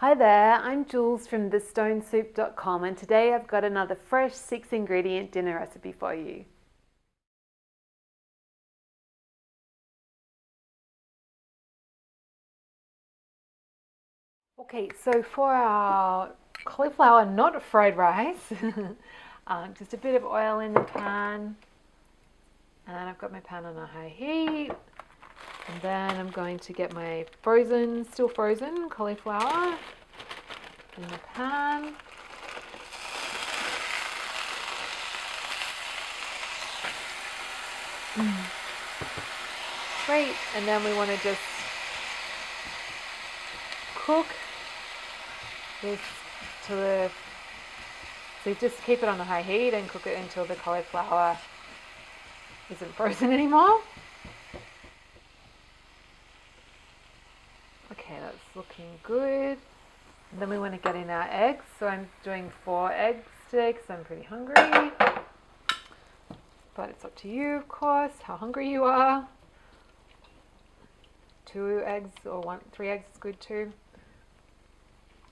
Hi there, I'm Jules from thestonesoup.com and today I've got another fresh 6-ingredient dinner recipe for you. Okay, so for our cauliflower, not fried rice, just a bit of oil in the pan, and I've got my pan on a high heat, and then I'm going to get my still frozen cauliflower in the pan. Great, and then we want to just cook this so you just keep it on a high heat and cook it until the cauliflower isn't frozen anymore. Okay, that's looking good. And then we want to get in our eggs. So I'm doing 4 eggs today because I'm pretty hungry. But it's up to you, of course, how hungry you are. 2 eggs or 3 eggs is good too.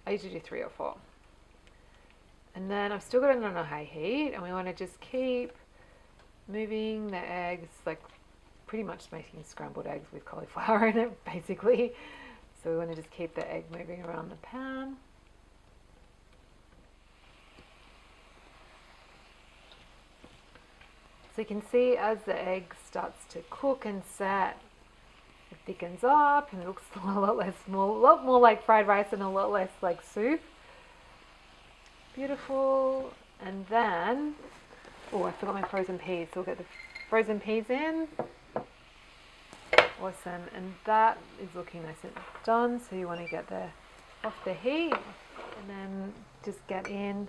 I usually do 3 or 4. And then I've still got it on a high heat, and we want to just keep moving the eggs, like pretty much making scrambled eggs with cauliflower in it, basically. So we want to just keep the egg moving around the pan. So you can see as the egg starts to cook and set, it thickens up and looks a lot more like fried rice and a lot less like soup. Beautiful. And then, oh, I forgot my frozen peas. So we'll get the frozen peas in. Awesome. And that is looking nice and done. So you want to get off the heat and then just get in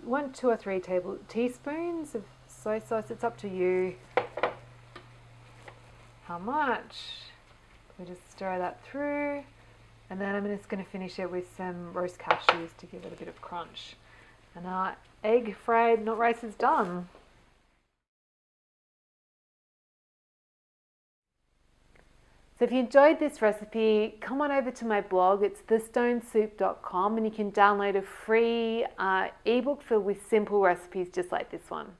1, 2 or 3 teaspoons of soy sauce. It's up to you how much. We just stir that through, and then I'm just going to finish it with some roast cashews to give it a bit of crunch. And our egg fried not rice is done. So if you enjoyed this recipe, come on over to my blog. It's thestonesoup.com, and you can download a free ebook filled with simple recipes just like this one.